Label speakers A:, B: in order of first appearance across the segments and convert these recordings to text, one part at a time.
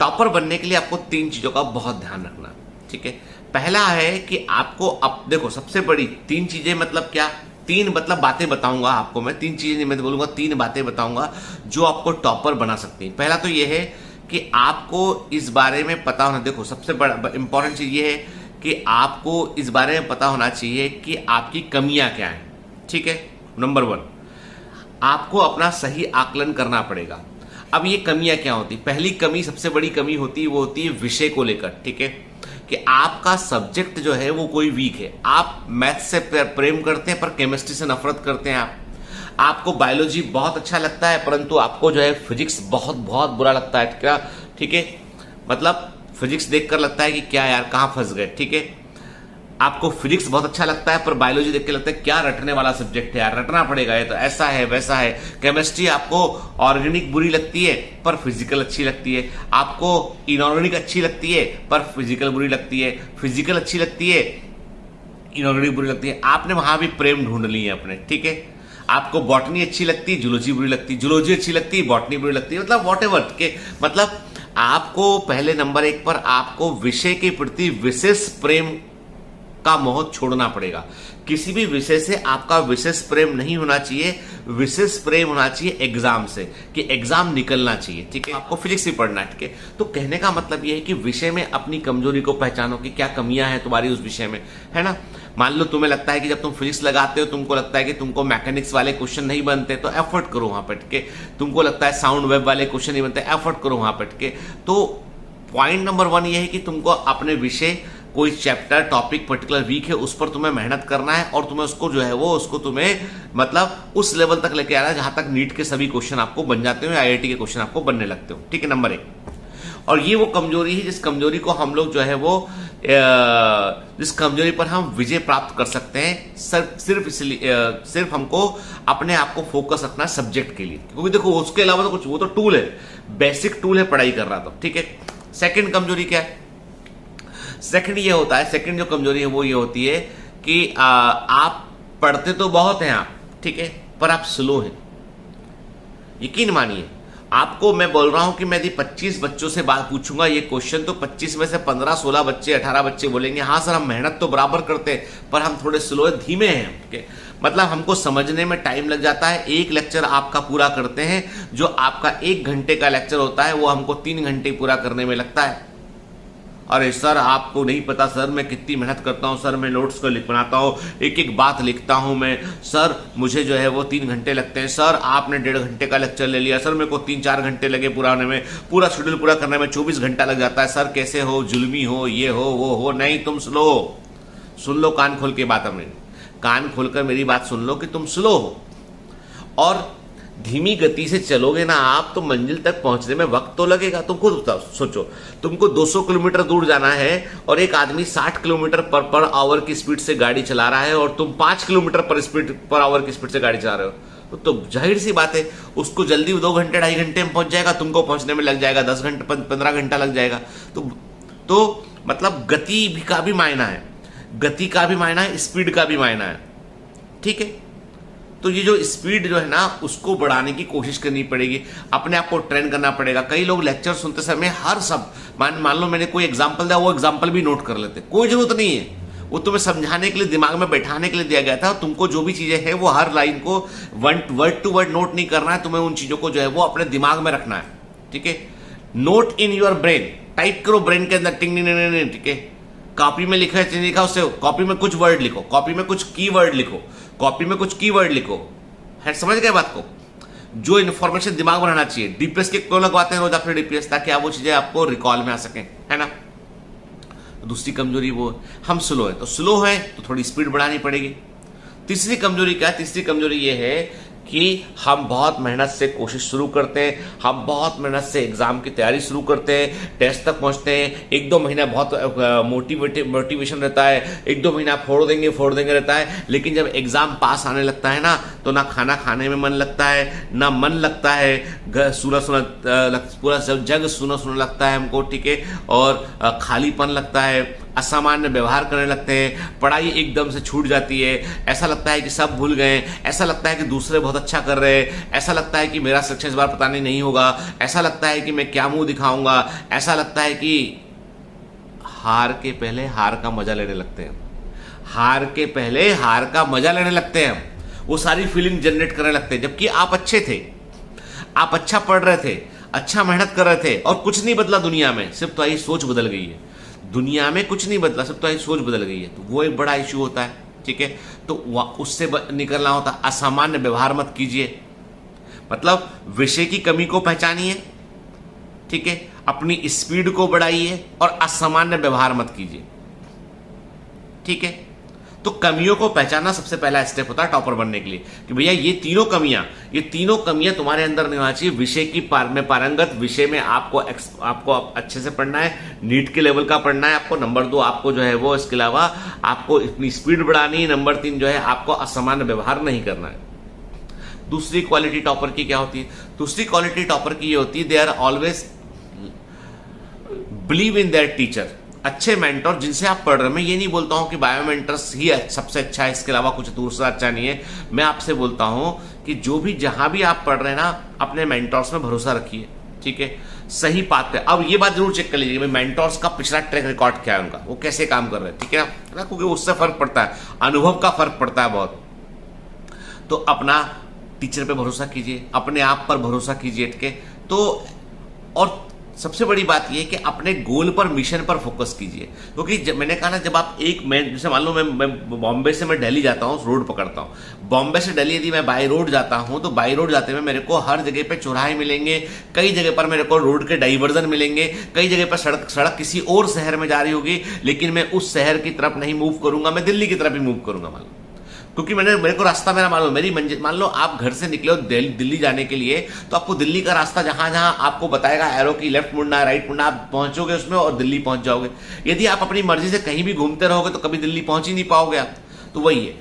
A: Topper बनने के लिए आपको 3 चीजों का बहुत ध्यान रखना, ठीक है। पहला है कि आपको अब देखो सबसे बड़ी 3 चीजें मतलब क्या, 3 मतलब बातें बताऊंगा आपको मैं, 3 चीजें मैं बोलूंगा, 3 बातें बताऊंगा जो आपको टॉपर बना सकती हैं। पहला तो ये है कि आपको इस बारे में पता होना, देखो सबसे बड़ा इंपॉर्टेंट चीज ये है कि आपको इस बारे में पता होना चाहिए कि आपकी कमियां क्या हैं, ठीक है। नंबर 1, आपको अपना सही आकलन करना पड़ेगा। अब ये कमियां क्या होती, पहली कमी, सबसे बड़ी कमी होती है वो होती है विषय को लेकर, ठीक है, कि आपका सब्जेक्ट जो है वो कोई वीक है। आप मैथ से प्रेम करते हैं पर केमिस्ट्री से नफरत करते हैं। आपको बायोलॉजी बहुत अच्छा लगता है परंतु आपको जो है फिजिक्स बहुत बहुत बुरा लगता है, क्या, ठीक है। मतलब फिजिक्स देखकर लगता है कि क्या यार कहां फंस गए, ठीक है। आपको फिजिक्स बहुत अच्छा लगता है पर बायोलॉजी देख के लगता है क्या रटने वाला सब्जेक्ट है यार, रटना पड़ेगा ये तो, ऐसा है वैसा है। केमिस्ट्री आपको ऑर्गेनिक बुरी लगती है पर फिजिकल अच्छी लगती है। आपको इनऑर्गेनिक अच्छी लगती है पर फिजिकल बुरी लगती है। फिजिकल अच्छी लगती है, इनऑर्गेनिक बुरी लगती है। आपने वहां भी प्रेम ढूंढ ली है अपने, ठीक है। आपको बॉटनी अच्छी लगती है, जूलॉजी बुरी लगती है, जूलॉजी अच्छी लगती है, बॉटनी बुरी लगती है, मतलब वॉट एवर के, मतलब आपको पहले नंबर 1 पर आपको विषय के प्रति विशेष प्रेम का मोह छोड़ना पड़ेगा। किसी भी विषय से आपका विशेष प्रेम नहीं होना चाहिए, विशेष प्रेम होना चाहिए एग्जाम से, कि एग्जाम निकलना चाहिए, ठीक है। आपको फिजिक्स भी पढ़ना है, ठीक है। तो कहने का मतलब यह है कि विषय में अपनी कमजोरी को पहचानो कि क्या कमियां हैं तुम्हारी उस विषय में, है ना। मान लो तुम्हें लगता है कि जब तुम फिजिक्स लगाते हो तुमको लगता है कि तुमको मैकेनिक्स वाले क्वेश्चन नहीं बनते, तो एफर्ट करो वहां पर, ठीक है। तुमको लगता है साउंड वेव वाले क्वेश्चन नहीं बनते, एफर्ट करो वहां पर, ठीक है। तो पॉइंट नंबर 1 ये है कि तुमको अपने विषय, कोई चैप्टर टॉपिक पर्टिकुलर वीक है उस पर तुम्हें मेहनत करना है और तुम्हें उसको जो है वो उसको तुम्हें मतलब उस लेवल तक लेके आना है जहां तक नीट के सभी क्वेश्चन आपको बन जाते हो, आईआईटी के क्वेश्चन आपको बनने लगते हो, ठीक है। नंबर 1, और ये वो कमजोरी है जिस कमजोरी को हम लोग जो है वो जिस कमजोरी पर हम विजय प्राप्त कर सकते हैं, सिर्फ इसलिए सिर्फ हमको अपने आप को फोकस रखना है सब्जेक्ट के लिए, क्योंकि देखो उसके अलावा तो कुछ, वो तो टूल है, बेसिक टूल है पढ़ाई कर रहा था, ठीक है। सेकंड कमजोरी क्या है, सेकंड ये होता है, सेकंड जो कमजोरी है वो ये होती है कि आप पढ़ते तो बहुत हैं आप, ठीक है, पर आप स्लो हैं। यकीन मानिए, आपको मैं बोल रहा हूं कि मैं यदि 25 बच्चों से बात पूछूंगा ये क्वेश्चन, तो 25 में से 15, 16 बच्चे, 18 बच्चे बोलेंगे हाँ सर हम मेहनत तो बराबर करते हैं पर हम थोड़े स्लो है, धीमे हैं, ठीक है। मतलब हमको समझने में टाइम लग जाता है। एक लेक्चर आपका पूरा करते हैं, जो आपका 1 घंटे का लेक्चर होता है वो हमको 3 घंटे पूरा करने में लगता है। अरे सर आपको नहीं पता सर मैं कितनी मेहनत करता हूं सर, मैं नोट्स को बनाता हूं, एक एक बात लिखता हूं मैं सर, मुझे जो है वो 3 घंटे लगते हैं सर, आपने 1.5 घंटे का लेक्चर ले लिया सर, मेरे को 3-4 घंटे लगे पूरा होने में, पूरा शेड्यूल पूरा करने में 24 घंटा लग जाता है सर, कैसे हो, जुल्मी हो, ये हो वो हो। नहीं, तुम स्लो हो, सुन लो कान खोल के बात, हमने कान खोलकर मेरी बात सुन लो कि तुम स्लो हो, और धीमी गति से चलोगे ना आप तो मंजिल तक पहुंचने में वक्त तो लगेगा। तुम खुद सोचो, तुमको 200 किलोमीटर दूर जाना है और एक आदमी 60 किलोमीटर पर आवर की स्पीड से गाड़ी चला रहा है और तुम 5 किलोमीटर पर आवर की स्पीड से गाड़ी चला रहे हो, तो जाहिर सी बात है उसको जल्दी 2 घंटे 2.5 घंटे में पहुंच जाएगा, तुमको पहुंचने में लग जाएगा 10 घंटे 15 घंटा लग जाएगा। तो मतलब गति भी का भी मायना है, गति का भी मायना है, स्पीड का भी मायना है, ठीक है। तो ये जो स्पीड जो है ना उसको बढ़ाने की कोशिश करनी पड़ेगी, अपने आप को ट्रेन करना पड़ेगा। कई लोग लेक्चर सुनते समय हर सब मान लो मैंने कोई एग्जांपल दिया, वो एग्जांपल भी नोट कर लेते, कोई जरूरत नहीं है, वो तुम्हें समझाने के लिए, दिमाग में बैठाने के लिए दिया गया था। तुमको जो भी चीजें हैं वो हर लाइन को वर्ड टू वर्ड नोट नहीं करना है, तुम्हें उन चीजों को जो है वो अपने दिमाग में रखना है, ठीक है। Note in your brain, type करो ब्रेन के अंदर, टिंग, ठीक है। कॉपी में लिखा है लिखा, उससे कॉपी में कुछ वर्ड लिखो, कॉपी में कुछ कीवर्ड लिखो, कॉपी में कुछ कीवर्ड लिखो, है, समझ गए बात को। जो इन्फॉर्मेशन दिमाग में रहना चाहिए, डीपीएस के क्यों लगवाते हैं रोज अपने डीपीएस, ताकि आप वो चीजें आपको रिकॉल में आ सकें, है ना। तो दूसरी कमजोरी वो हम स्लो है, तो स्लो है तो थोड़ी स्पीड बढ़ानी पड़ेगी। तीसरी कमजोरी क्या है, तीसरी कमजोरी ये है कि हम बहुत मेहनत से कोशिश शुरू करते हैं, हम बहुत मेहनत से एग्जाम की तैयारी शुरू करते हैं, टेस्ट तक पहुंचते हैं, 1-2 महीना बहुत मोटिवेशन रहता है, 1-2 महीना फोड़ देंगे रहता है, लेकिन जब एग्जाम पास आने लगता है ना तो ना खाना खाने में मन लगता है, ना मन लगता है, सुना सुना पूरा जग सुना सुना लगता है हमको, ठीक है, और खालीपन लगता है, असामान्य व्यवहार करने लगते हैं, पढ़ाई एकदम से छूट जाती है, ऐसा लगता है कि सब भूल गए, ऐसा लगता है कि दूसरे बहुत अच्छा कर रहे हैं, ऐसा लगता है कि मेरा सक्सेस इस बार पता नहीं होगा, ऐसा लगता है कि मैं क्या मुंह दिखाऊंगा, ऐसा लगता है कि हार के पहले हार का मजा लेने लगते हैं, हार के पहले हार का मजा लेने लगते हैं, वो सारी फीलिंग जनरेट करने लगते हैं। जबकि आप अच्छे थे, आप अच्छा पढ़ रहे थे, अच्छा मेहनत कर रहे थे और कुछ नहीं बदला दुनिया में, सिर्फ तुम्हारी सोच बदल गई है। दुनिया में कुछ नहीं बदला, सिर्फ तुम्हारी सोच बदल गई है, तो वो एक बड़ा इश्यू होता है, ठीक है। तो उससे निकलना होता, असामान्य व्यवहार मत कीजिए, मतलब विषय की कमी को पहचानिए, ठीक है, अपनी स्पीड को बढ़ाइए और असामान्य व्यवहार मत कीजिए, ठीक है। तो कमियों को पहचानना सबसे पहला स्टेप होता है टॉपर बनने के लिए, कि भैया ये तीनों कमियां तुम्हारे अंदर नहीं होना चाहिए। विषय की में पारंगत, विषय में आपको अच्छे से पढ़ना है, नीट के लेवल का पढ़ना है आपको। नंबर 2 आपको जो है वो, इसके अलावा आपको इतनी स्पीड बढ़ानी है। नंबर 3 जो है आपको असामान्य व्यवहार नहीं करना है। दूसरी क्वालिटी टॉपर की क्या होती है? दूसरी क्वालिटी टॉपर की ये होती है, they are always believe in their teacher. अच्छे मेंटर जिनसे आप पढ़ रहे हैं, मैं ये नहीं बोलता हूं कि बायो मेंटर्स ही सबसे अच्छा है, इसके अलावा कुछ दूसरा अच्छा नहीं है। मैं आपसे बोलता हूं कि जो भी जहां भी आप पढ़ रहे हैं ना, अपने मेंटर्स में भरोसा रखिए, ठीक है, सही बात है। अब ये बात जरूर चेक कर लीजिए मेंटर्स का पिछला ट्रैक रिकॉर्ड क्या है, उनका वो कैसे काम कर रहे हैं, ठीक है ना, क्योंकि उससे फर्क पड़ता है, अनुभव का फर्क पड़ता है बहुत। तो अपना टीचर पे भरोसा कीजिए, अपने आप पर भरोसा कीजिए, ठीक है। तो और सबसे बड़ी बात यह है कि अपने गोल पर, मिशन पर फोकस कीजिए, क्योंकि जब मैंने कहा ना, जब आप जैसे मान लो मैं बॉम्बे से मैं दिल्ली जाता हूँ, रोड पकड़ता हूँ, बॉम्बे से दिल्ली यदि मैं बाई रोड जाता हूँ, तो बाई रोड जाते हुए मेरे को हर जगह पे चौराहे मिलेंगे, कई जगह पर मेरे को रोड के डाइवर्जन मिलेंगे, कई जगह पर सड़क किसी और शहर में जा रही होगी, लेकिन मैं उस शहर की तरफ नहीं मूव करूंगा, मैं दिल्ली की तरफ ही मूव करूंगा, मान लो, क्योंकि मेरे को रास्ता मेरा मालूम, मेरी मंजिल, मान लो आप घर से निकले हो दिल्ली जाने के लिए, तो आपको दिल्ली का रास्ता जहां जहां आपको बताएगा एरो की, लेफ्ट मुड़ना है, राइट मुड़ना, आप पहुंचोगे उसमें और दिल्ली पहुंच जाओगे। यदि आप अपनी मर्जी से कहीं भी घूमते रहोगे तो कभी दिल्ली पहुंच ही नहीं पाओगे आप। तो वही है,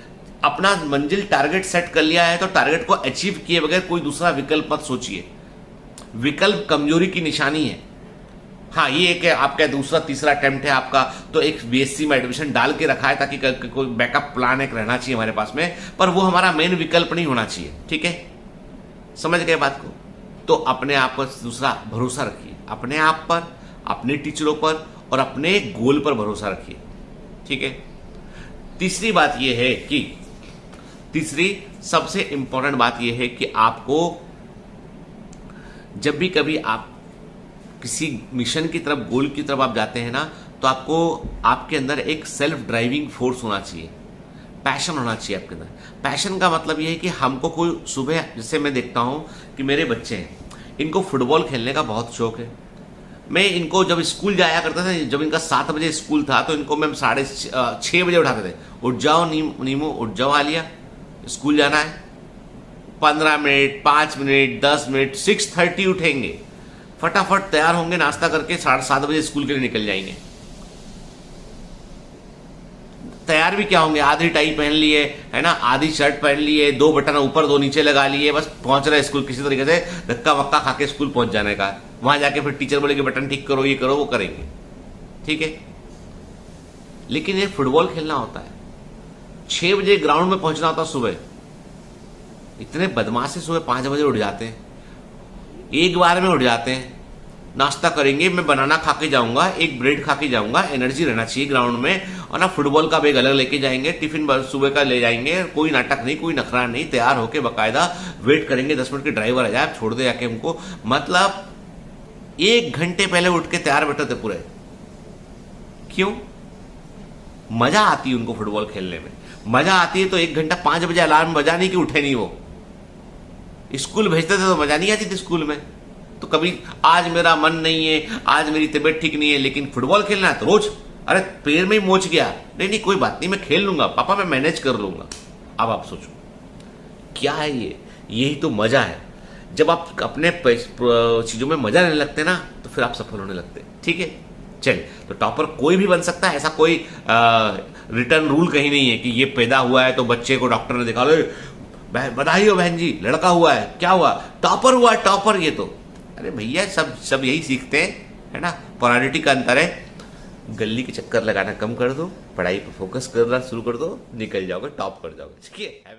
A: अपना मंजिल टारगेट सेट कर लिया है तो टारगेट को अचीव किए बगैर कोई दूसरा विकल्प मत सोचिए। विकल्प कमजोरी की निशानी है। हाँ, ये एक आपका दूसरा तीसरा अटेम्प्ट है आपका, तो एक बीएससी में एडमिशन डाल के रखा है ताकि कोई बैकअप प्लान एक रहना चाहिए हमारे पास में, पर वो हमारा मेन विकल्प नहीं होना चाहिए, ठीक है, समझ गए बात को। तो अपने आप पर दूसरा भरोसा रखिए, अपने आप पर, अपने टीचरों पर और अपने गोल पर भरोसा रखिए, ठीक है। तीसरी बात यह है कि तीसरी सबसे इंपॉर्टेंट बात यह है कि आपको जब भी कभी आप किसी मिशन की तरफ, गोल की तरफ आप जाते हैं ना, तो आपको आपके अंदर एक सेल्फ ड्राइविंग फोर्स होना चाहिए, पैशन होना चाहिए आपके अंदर। पैशन का मतलब ये है कि हमको कोई सुबह, जैसे मैं देखता हूं कि मेरे बच्चे हैं, इनको फुटबॉल खेलने का बहुत शौक है। मैं इनको जब स्कूल जाया करता था, जब इनका 7 बजे स्कूल था, तो इनको मैं 6:30 बजे उठाते थे, उठ जाओ नीमो, उठ जाओ आलिया, स्कूल जाना है। 15 मिनट, 5 मिनट, 10 मिनट, 6:30 उठेंगे, फटाफट तैयार होंगे, नाश्ता करके 7:30 बजे स्कूल के लिए निकल जाएंगे। तैयार भी क्या होंगे, आधी टाई पहन लिए है ना, आधी शर्ट पहन लिए, 2 बटन ऊपर 2 नीचे लगा लिए, बस पहुंच रहे स्कूल, किसी तरीके से धक्का वक्का खा के स्कूल पहुंच जाने का। वहां जाके फिर टीचर बोलेगे बटन ठीक करो, ये करो, वो करेंगे, ठीक है। लेकिन ये फुटबॉल खेलना होता है, 6 बजे ग्राउंड में पहुंचना होता सुबह। इतने बदमाश से सुबह 5 बजे उठ जाते हैं, एक बार में उठ जाते हैं, नाश्ता करेंगे, मैं बनाना खा के जाऊंगा, एक ब्रेड खा के जाऊंगा, एनर्जी रहना चाहिए ग्राउंड में, और ना फुटबॉल का बैग अलग लेके जाएंगे, टिफिन सुबह का ले जाएंगे, कोई नाटक नहीं, कोई नखरा नहीं, तैयार होके बकायदा वेट करेंगे 10 मिनट के ड्राइवर आ जाए छोड़ दे जाके हमको। मतलब 1 घंटे पहले उठ के तैयार बैठे थे पूरे। क्यों? मजा आती है उनको फुटबॉल खेलने में, मजा आती है। तो 1 घंटा 5 बजे अलार्म बजा नहीं कि उठे नहीं वो। स्कूल भेजते थे तो मजा नहीं आती थी स्कूल में, तो कभी आज मेरा मन नहीं है, आज मेरी तबीयत ठीक नहीं है, लेकिन फुटबॉल खेलना है तो रोज, अरे पैर में ही मोच गया, नहीं कोई बात नहीं, मैं खेल लूंगा पापा, मैं मैनेज कर लूंगा। अब आप सोचो क्या है ये, यही तो मजा है। जब आप अपने चीजों में मजा लेने लगते हैं ना, तो फिर आप सफल होने लगते हैं, ठीक है। चलिए, तो टॉपर कोई भी बन सकता है, ऐसा कोई रिटर्न रूल कहीं नहीं है कि ये पैदा हुआ है तो बच्चे को डॉक्टर ने देखा, बधाई हो बहन जी, लड़का हुआ है, क्या हुआ, टॉपर हुआ, टॉपर। ये तो अरे भैया सब यही सीखते हैं, है ना। पोलैरिटी का अंतर है। गली के चक्कर लगाना कम कर दो, पढ़ाई पर फोकस करना शुरू कर दो, निकल जाओगे, टॉप कर जाओगे। ठीक है।